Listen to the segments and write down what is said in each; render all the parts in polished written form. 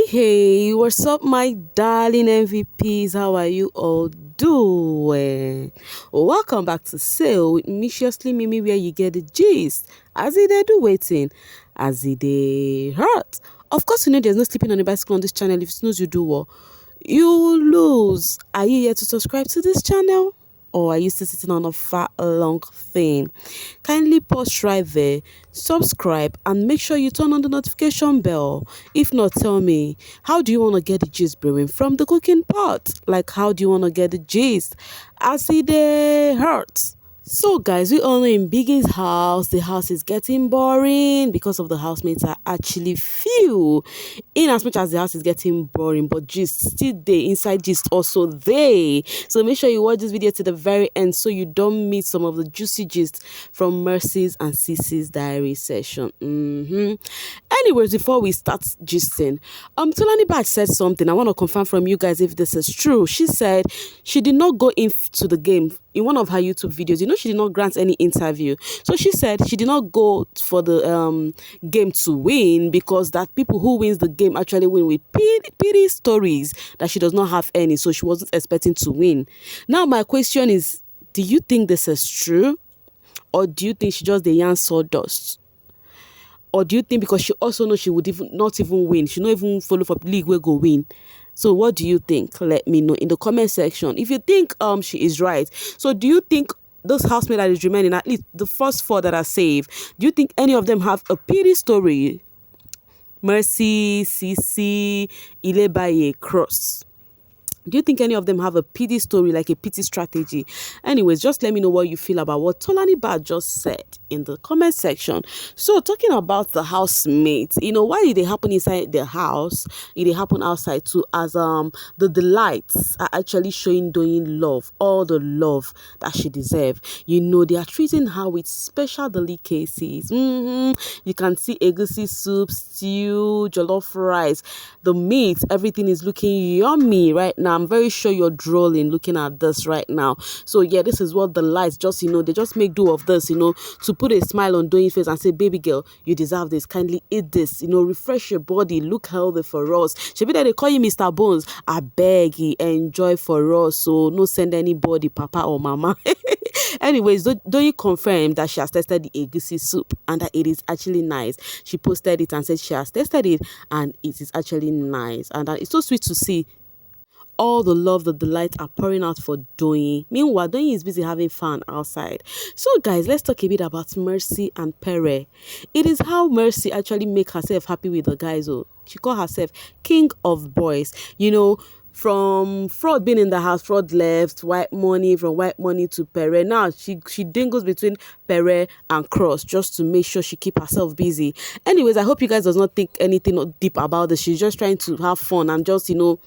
Hey, what's up, my darling MVPs? How are you all doing? Welcome back to Sale with Miciously Mimi, where you get the gist. As it they do waiting, as it they hurt. Of course, you know there's no sleeping on the bicycle on this channel. If you snooze, you do what? You lose. Are you here to subscribe to this channel? Or are you still sitting on a fat long thing? Kindly pause right there, subscribe, and make sure you turn on the notification bell. If not, tell me, how do you want to get the gist brewing from the cooking pot? Like, how do you want to get the gist as it hurts? So guys, we all know in Biggie's house, the house is getting boring because of the housemates are actually few. In as much as the house is getting boring, but gist still there, inside gist also there. So make sure you watch this video to the very end so you don't miss some of the juicy gist from Mercy's and Cece's diary session. Anyways, before we start gisting, Tolani Bad said something. I want to confirm from you guys if this is true. She said she did not go into the game in one of her YouTube videos. You know, she did not grant any interview. So she said she did not go for the game to win because that people who wins the game actually win with pity stories that she does not have any. So she wasn't expecting to win. Now my question is, do you think this is true? Or do you think she just the yarn sawdust? Or do you think because she also knows she would not even win, she not even follow for league where go win? So what do you think? Let me know in the comment section. If you think she is right. So do you think those housemates that is remaining, at least the first four that are saved, do you think any of them have a pity story? Mercy, Cece, Ilebaye, Cross. Do you think any of them have a pity story, like a pity strategy? Anyways, just let me know what you feel about what Tolani Bad just said in the comment section. So, talking about the housemates, you know, why did it happen inside the house? It happen outside too, as the delights are actually showing Doyin love, all the love that she deserves. You know, they are treating her with special delicacies. You can see egusi soup, stew, jollof rice, the meat, everything is looking yummy right now. I'm very sure you're drooling looking at this right now. So yeah, this is what the lights just, you know, they just make do of this, you know, to put a smile on Doyin's face and say, baby girl, you deserve this. Kindly eat this, you know, refresh your body, look healthy for us. Should be that they call you Mr. Bones. I beg you, enjoy for us. So no send anybody, papa or mama. Anyways, Doyin confirmed that she has tested the egusi soup and that it is actually nice. She posted it and said she has tested it and it is actually nice. And that it's so sweet to see all the love, the delight are pouring out for Doyin. Meanwhile, Doyin is busy having fun outside. So guys, let's talk a bit about Mercy and Pere. It is how Mercy actually make herself happy with the guys. Oh, she call herself king of boys. You know, from Fraud being in the house, Fraud left, White Money, from White Money to Pere. Now she dingles between Pere and Cross just to make sure she keep herself busy. Anyways, I hope you guys does not think anything deep about this. She's just trying to have fun and just, you know,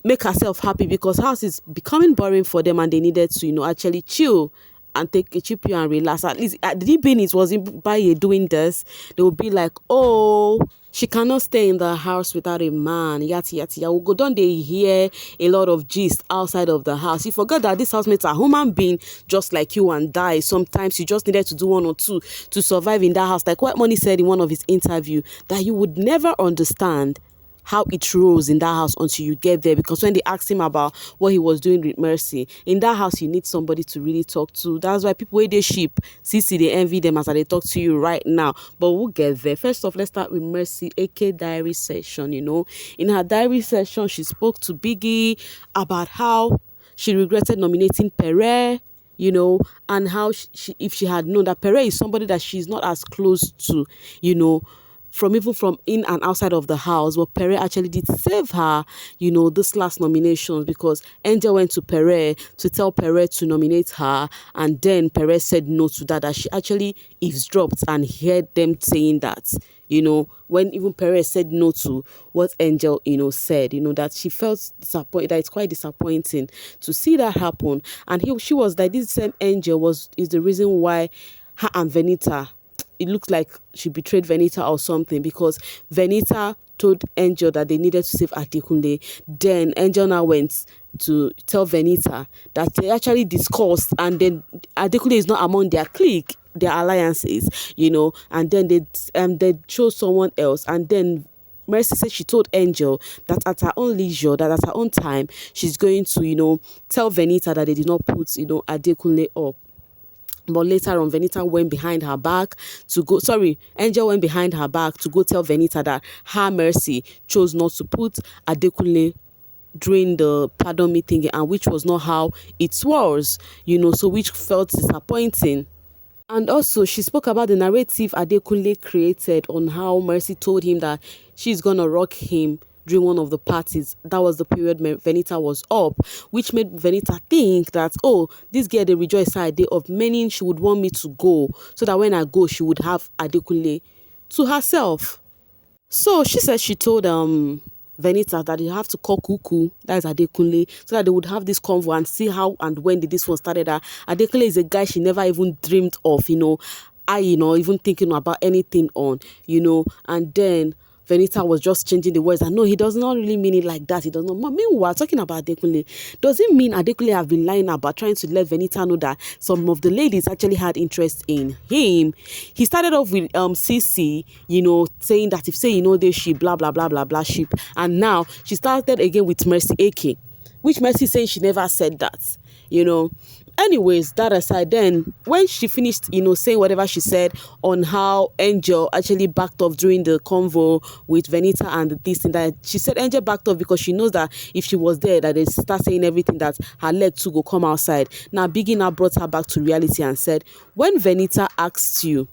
make herself happy because house is becoming boring for them and they needed to, you know, actually chill and take a cheap and relax. At least at the beginning it wasn't by doing this. They would be like, oh, she cannot stay in the house without a man. Yati yati. We'll go down. They hear a lot of gist outside of the house. You forgot that these housemates are human being just like you and die. Sometimes you just needed to do one or two to survive in that house. Like what Money said in one of his interview, that you would never understand how it rolls in that house until you get there, because when they asked him about what he was doing with Mercy in that house, you need somebody to really talk to. That's why people they sheep CC they envy them as they talk to you right now, but we'll get there. First off, let's start with Mercy, aka diary session. You know, in her diary session she spoke to Biggie about how she regretted nominating Pere, you know, and how she if she had known that Pere is somebody that she's not as close to, you know, from even from in and outside of the house, but Pere actually did save her, you know, this last nominations, because Angel went to Pere to tell Pere to nominate her, and then Pere said no to that she actually eavesdropped and heard them saying that, you know, when even Pere said no to what Angel, you know, said, you know, that she felt disappointed, that it's quite disappointing to see that happen. And she was like, this same Angel is the reason why her and Venita, it looks like she betrayed Venita or something, because Venita told Angel that they needed to save Adekunle. Then Angel now went to tell Venita that they actually discussed, and then Adekunle is not among their clique, their alliances, you know, and then they chose someone else, and then Mercy said she told Angel that at her own leisure, that at her own time, she's going to, tell Venita that they did not put, Adekunle up. But later on, Venita went behind her back to go. Sorry, Angel went behind her back to go tell Venita that her Mercy chose not to put Adekunle during the pardon me thing, and which was not how it was, so which felt disappointing. And also, she spoke about the narrative Adekunle created on how Mercy told him that she's gonna rock him during one of the parties. That was the period Venita was up, which made Venita think that, oh, this girl, they rejoice her day of, meaning she would want me to go, so that when I go, she would have Adekunle to herself. So she said she told Venita that they have to call Kuku, that is Adekunle, so that they would have this convo and see how and when did this one started. Adekunle is a guy she never even dreamed of, even thinking about anything on, and then Venita was just changing the words and no, he does not really mean it like that. He does not. Meanwhile, talking about Adekunle, does it mean Adekunle have been lying about trying to let Venita know that some of the ladies actually had interest in him? He started off with CC, saying that if say this she blah blah blah blah blah sheep, and now she started again with Mercy AK, which Mercy saying she never said that, Anyways, that aside, then when she finished, saying whatever she said on how Angel actually backed off during the convo with Venita and this and that, she said Angel backed off because she knows that if she was there, that they start saying everything that her leg too go come outside. Now, Biggie now brought her back to reality and said, when Venita asked you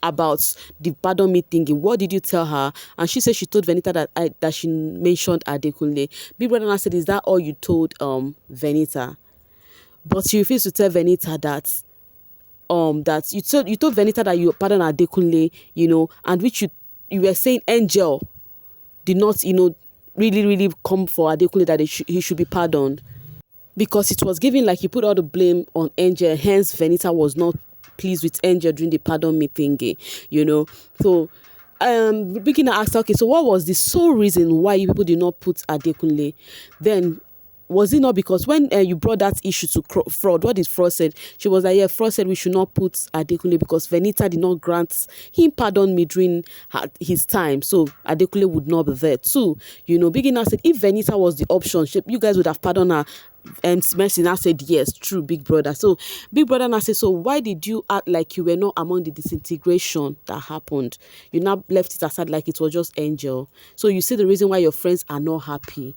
about the pardon me thingy, what did you tell her? And she said she told Venita that she mentioned Adekunle. Big Brother now said, is that all you told Venita? But she refused to tell Venita that you told Venita that you pardon Adekunle, and which you were saying Angel did not, really, really come for Adekunle, that he should be pardoned. Because it was given like you put all the blame on Angel, hence Venita was not pleased with Angel during the pardon me thingy, So Biggie asked, okay, so what was the sole reason why you people did not put Adekunle? Then was it not because when you brought that issue to Fraud, what did Fraud said? She was like, yeah, Fraud said we should not put Adekunle because Venita did not grant him pardon me during his time, so Adekunle would not be there too. Biggie now said if Venita was the option, you guys would have pardoned her. And Mercy now said yes, true, Big Brother. So Big Brother now said, so why did you act like you were not among the disintegration that happened? You now left it aside like it was just Angel. So you see the reason why your friends are not happy.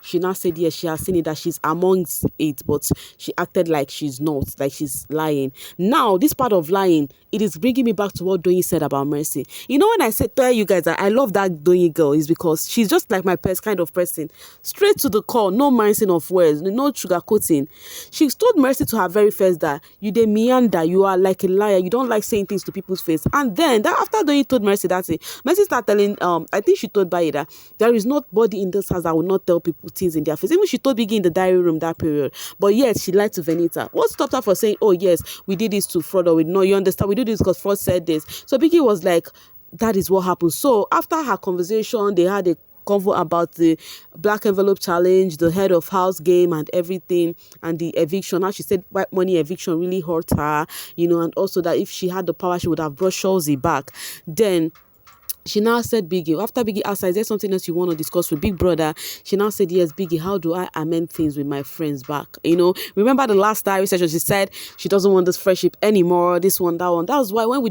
She now said yes, she has seen it, that she's amongst it, but she acted like she's not, like she's lying. Now, this part of lying, it is bringing me back to what Doyin said about Mercy. When I said tell you guys that I love that Doyin girl, is because she's just like my kind of person. Straight to the core, no mincing of words, no sugarcoating. She told Mercy to her very first that you dey meander, you are like a liar, you don't like saying things to people's face. And then after Doyin told Mercy that thing, Mercy started telling, I think she told Baye that there is nobody in this house that will not tell people things in their face. Even she told Biggie in the diary room that period. But yet she lied to Venita. What stopped her from saying, oh yes, we did this to Fraud, or no, you understand, we do this because Fraud said this. So Biggie was like, that is what happened. So after her conversation, they had a convo about the black envelope challenge, the head of house game and everything, and the eviction. How she said white money eviction really hurt her, and also that if she had the power, she would have brought Shawzy back. Then she now said, Biggie, after Biggie asked her, is there something else you want to discuss with Big Brother? She now said, yes, Biggie, how do I amend things with my friends back? Remember the last diary session, she said she doesn't want this friendship anymore, this one, that one. That was why when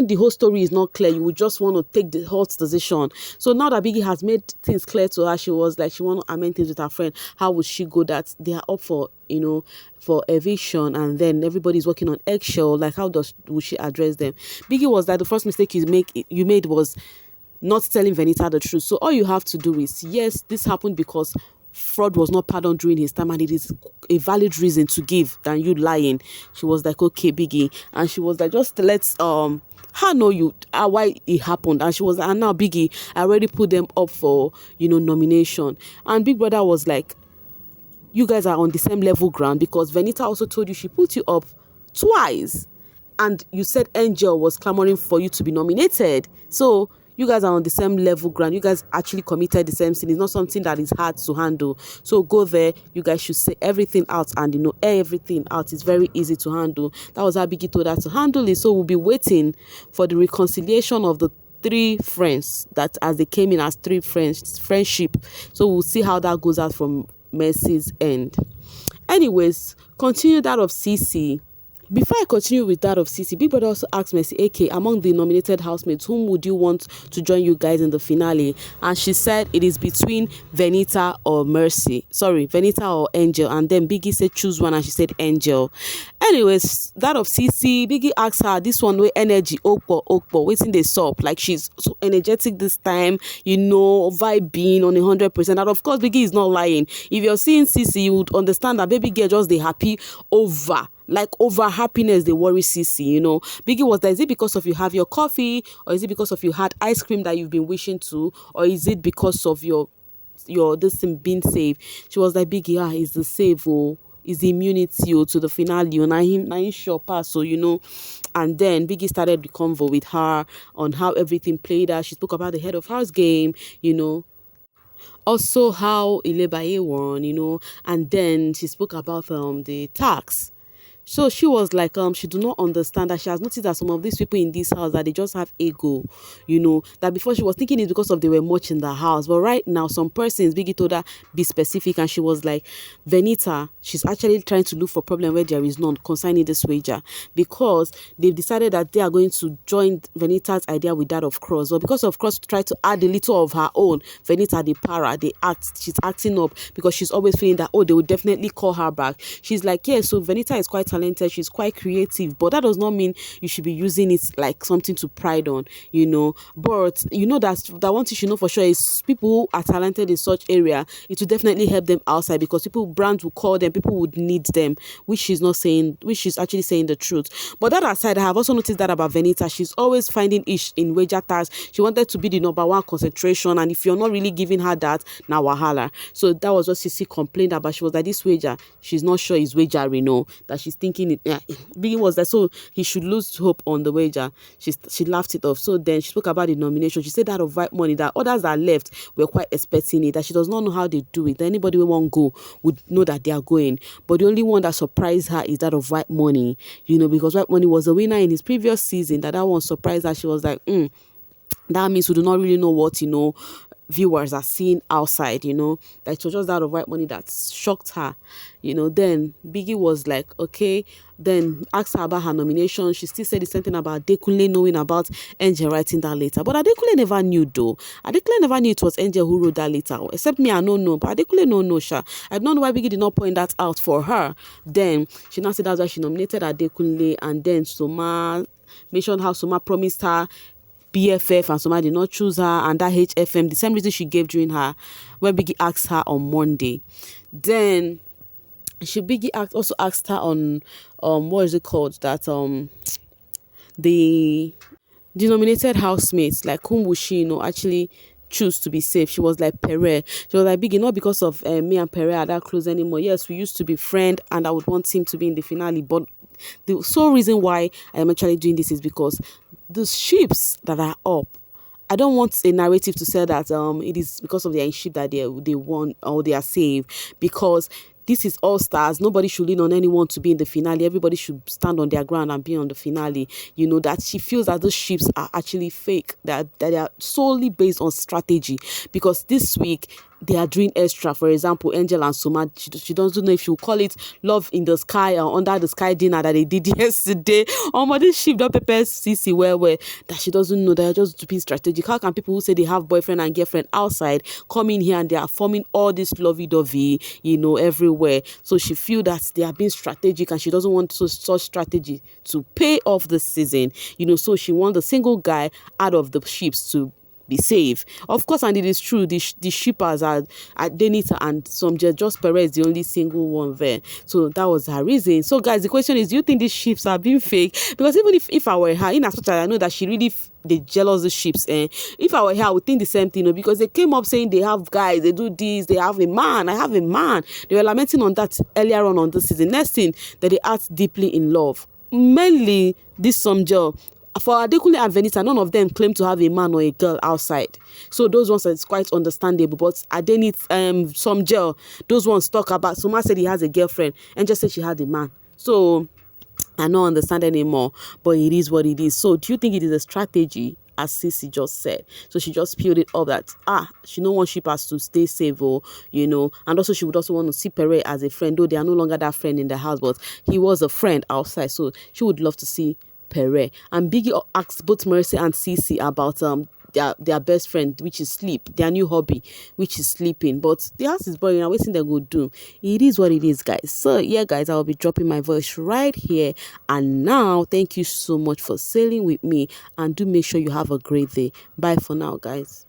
the whole story is not clear, you would just want to take the hot decision. So now that Biggie has made things clear to her, she was like, she want to amend things with her friend. How would she go that they are up for eviction, and then everybody's working on eggshell? Like, would she address them? Biggie was like, the first mistake you made was not telling Venita the truth. So all you have to do is, yes, this happened because Fraud was not pardoned during his time, and it is a valid reason to give than you lying. She was like, okay, Biggie, and she was like, just let's how know you why it happened. And she was like, and now Biggie, I already put them up for nomination. And Big Brother was like, you guys are on the same level ground, because Venita also told you she put you up twice, and you said Angel was clamoring for you to be nominated. So you guys are on the same level ground. You guys actually committed the same thing. It's not something that is hard to handle. So go there. You guys should say everything out and air everything out. It's very easy to handle. That was how Biggie told her to handle it. So we'll be waiting for the reconciliation of the three friends, that as they came in as three friends, friendship. So we'll see how that goes out from Mercy's end. Anyways, continue that of CC. Before I continue with that of CC, Big Brother also asked Mercy, AK, among the nominated housemates, whom would you want to join you guys in the finale? And she said it is between Venita or Mercy. Sorry, Venita or Angel. And then Biggie said choose one, and she said Angel. Anyways, that of CC, Biggie asked her, this one with energy, okpo, waiting they sup. Like, she's so energetic this time, vibing on 100%. And of course, Biggie is not lying. If you're seeing CC, you would understand that baby girl just they happy over happiness, they worry CC, Biggie was like, is it because of you have your coffee, or is it because of you had ice cream that you've been wishing to, or is it because of your this thing being saved? She was like, Biggie, is the save, is the immunity to the finale, na him sure pass, so and then Biggie started the convo with her on how everything played out. She spoke about the head of house game, also how Ilebaye won, and then she spoke about the tax. So she was like, she do not understand that she has noticed that some of these people in this house, that they just have ego, that before she was thinking it's because of they were much in the house. But right now, some persons, Biggie told her, be specific. And she was like, Venita, she's actually trying to look for problem where there is none concerning this wager, because they've decided that they are going to join Venita's idea with that of Cross. But because of Cross tried to add a little of her own, Venita, the para, she's acting up because she's always feeling that, they will definitely call her back. She's like, yeah, so Venita is quite talented, she's quite creative, but that does not mean you should be using it like something to pride on, but that one thing you know for sure is people who are talented in such area, it will definitely help them outside, because brands will call them, people would need them, which she's actually saying the truth. But that aside, I have also noticed that about Venita, she's always finding ish in wager tasks. She wanted to be the number one concentration, and if you're not really giving her that, now wahala. So that was what Sissy complained about. She was like, this wager, she's not sure is wager, that she's thinking it. Yeah, Biggie was like, so he should lose hope on the wager. She laughed it off. So then she spoke about the nomination. She said that of White Money, that others that left were quite expecting it, that she does not know how they do it. Anybody who won't go would know that they are going. But the only one that surprised her is that of White Money, because White Money was a winner in his previous season. That one surprised her. She was like, that means we do not really know what, viewers are seeing outside, that it was just that of White Money that shocked her, Then Biggie was like, okay, then asked her about her nomination. She still said the same thing about Adekunle knowing about Angel writing that letter, but Adekunle never knew though. Adekunle never knew it was Angel who wrote that letter, except me, I don't know, but Adekunle no sha. I don't know why Biggie did not point that out for her. Then she now said that's why she nominated Adekunle, and then Soma mentioned how Soma promised her BFF and somebody did not choose her, and that HFM, the same reason she gave during her, when Biggie asked her on Monday. Then Biggie also asked her on what is it called, that the denominated housemates, like whom would she actually choose to be safe. She was like, Pere. She was like, Biggie, not because of me and Pere are that close anymore. Yes, we used to be friends, and I would want him to be in the finale, but the sole reason why I am actually doing this is because the ships that are up, I don't want a narrative to say that it is because of their ship that they won or they are saved, because this is all stars. Nobody should lean on anyone to be in the finale. Everybody should stand on their ground and be on the finale. That she feels that those ships are actually fake, that they are solely based on strategy, because this week they are doing extra. For example, Angel and Soma, she doesn't know if she'll call it love in the sky or under the sky dinner that they did yesterday. This ship don't prepare CC where that she doesn't know. They're just being strategic. How can people who say they have boyfriend and girlfriend outside come in here and they are forming all this lovey-dovey, everywhere? So she feel that they are being strategic, and she doesn't want such strategy to pay off this season. So she wants a single guy out of the ships to be safe. Of course, and it is true, the shippers are Venita and Somgel. Just Perez the only single one there. So that was her reason. So guys, the question is, do you think these ships are being fake? Because even if I were her, in as much as I know that she really they jealous the ships, if I were here, I would think the same thing, because they came up saying they have guys, they do this, they have a man, I have a man. They were lamenting on that earlier on this season. Next thing, that they act deeply in love. Mainly this Somgel. For Adekunle and Venita, none of them claim to have a man or a girl outside. So those ones are quite understandable. But Somgel, those ones talk about, Soma said he has a girlfriend and just said she had a man. So I don't understand anymore, but it is what it is. So do you think it is a strategy? as Sissy just said. So she just spilled it up that she no want Shippers to stay safe, or and also she would also want to see Pere as a friend, though they are no longer that friend in the house, but he was a friend outside. So she would love to see Pere. And Biggie asked both Mercy and Sissy about their best friend, which is sleep, their new hobby, which is sleeping. But the house is boring. I'm waiting they go do. It is what it is, guys. So yeah, guys, I'll be dropping my voice right here and now. Thank you so much for sailing with me, and do make sure you have a great day. Bye for now, guys.